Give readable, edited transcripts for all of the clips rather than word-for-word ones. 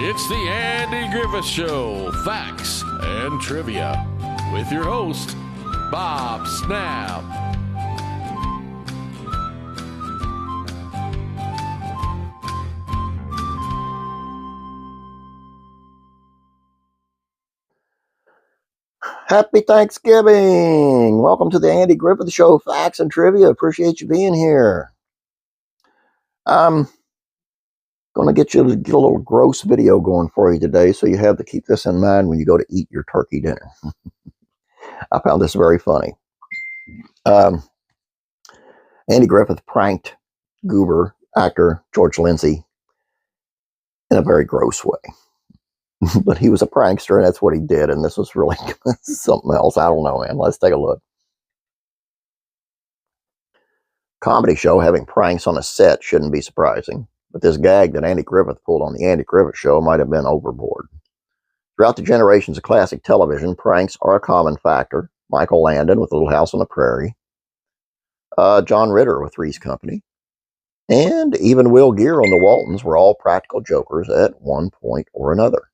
It's the Andy Griffith Show, Facts and Trivia, with your host, Bob Snap. Happy Thanksgiving! Welcome to the Andy Griffith Show, Facts and Trivia. Appreciate you being here. I'm going to get a little gross video going for you today, so you have to keep this in mind when you go to eat your turkey dinner. I found this very funny. Andy Griffith pranked Goober actor George Lindsey in a very gross way. But he was a prankster, and that's what he did, and this was really something else. I don't know, man. Let's take a look. Comedy show having pranks on a set shouldn't be surprising, but this gag that Andy Griffith pulled on the Andy Griffith Show might have been overboard. Throughout the generations of classic television, pranks are a common factor. Michael Landon with Little House on the Prairie, John Ritter with Three's Company, and even Will Geer on The Waltons were all practical jokers at one point or another.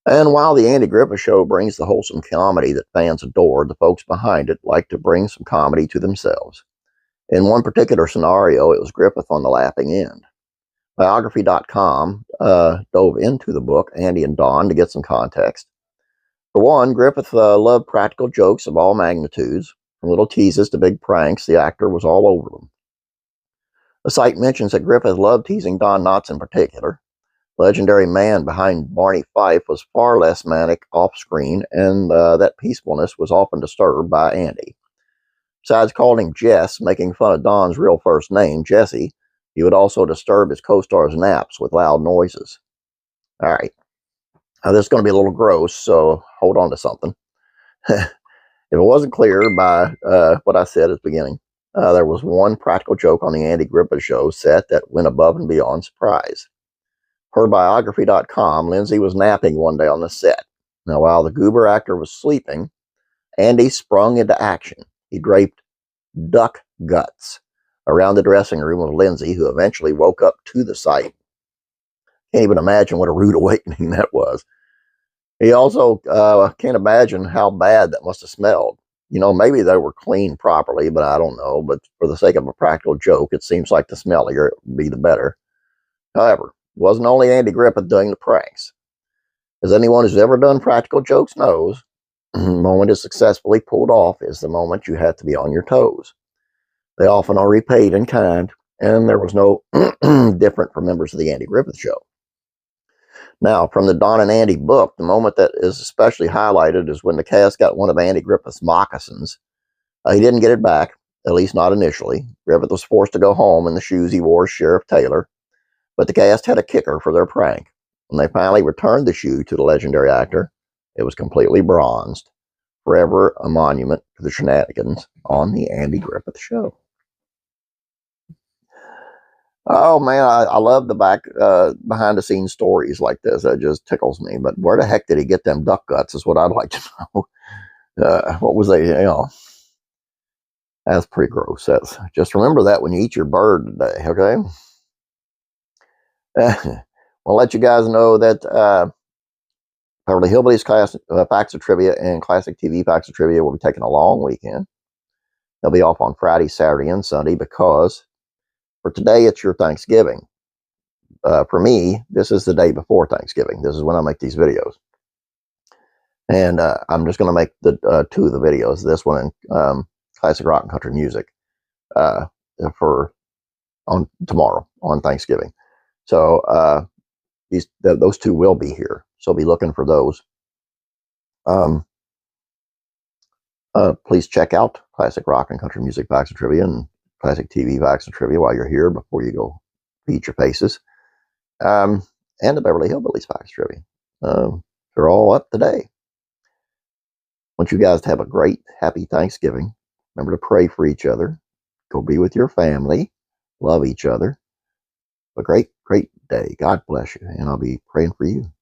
And while the Andy Griffith Show brings the wholesome comedy that fans adore, the folks behind it like to bring some comedy to themselves. In one particular scenario, it was Griffith on the laughing end. Biography.com dove into the book, Andy and Don, to get some context. For one, Griffith loved practical jokes of all magnitudes. From little teases to big pranks, the actor was all over them. The site mentions that Griffith loved teasing Don Knotts in particular. Legendary man behind Barney Fife was far less manic off-screen, and that peacefulness was often disturbed by Andy. Besides calling him Jess, making fun of Don's real first name, Jesse, he would also disturb his co-stars' naps with loud noises. All right. Now, this is going to be a little gross, so hold on to something. If it wasn't clear by what I said at the beginning, there was one practical joke on the Andy Griffith Show set that went above and beyond surprise. Per biography.com, Lindsey was napping one day on the set. Now, while the Goober actor was sleeping, Andy sprung into action. He draped duck guts around the dressing room of Lindsey, who eventually woke up to the sight. Can't even imagine what a rude awakening that was. He also can't imagine how bad that must have smelled. You know, maybe they were cleaned properly, but I don't know. But for the sake of a practical joke, it seems like the smellier it would be, the better. However, it wasn't only Andy Griffith doing the pranks. As anyone who's ever done practical jokes knows, the moment is successfully pulled off is the moment you have to be on your toes. They often are repaid in kind, and there was no different for members of the Andy Griffith Show. Now, from the Don and Andy book, the moment that is especially highlighted is when the cast got one of Andy Griffith's moccasins. He didn't get it back, at least not initially. Griffith was forced to go home in the shoes he wore as Sheriff Taylor, but the cast had a kicker for their prank. When they finally returned the shoe to the legendary actor, it was completely bronzed, forever a monument to the shenanigans on the Andy Griffith Show. Oh man, I love the behind the scenes stories like this. That just tickles me. But where the heck did he get them duck guts is what I'd like to know. What was they, that's pretty gross. Just remember that when you eat your bird today, okay? I'll let you guys know that Beverly Hillbillies Facts of Trivia and Classic TV Facts of Trivia will be taking a long weekend. They'll be off on Friday, Saturday, and Sunday because for today it's your Thanksgiving. For me, this is the day before Thanksgiving. This is when I make these videos. And I'm just going to make the two of the videos, this one and Classic Rock and Country Music, for on tomorrow on Thanksgiving. So those two will be here. So be looking for those. Please check out Classic Rock and Country Music Facts of Trivia and Classic TV Facts of Trivia while you're here before you go eat your faces. And the Beverly Hillbillies Facts of Trivia. They're all up today. I want you guys to have a great, happy Thanksgiving. Remember to pray for each other. Go be with your family. Love each other. A great, great day. God bless you. And I'll be praying for you.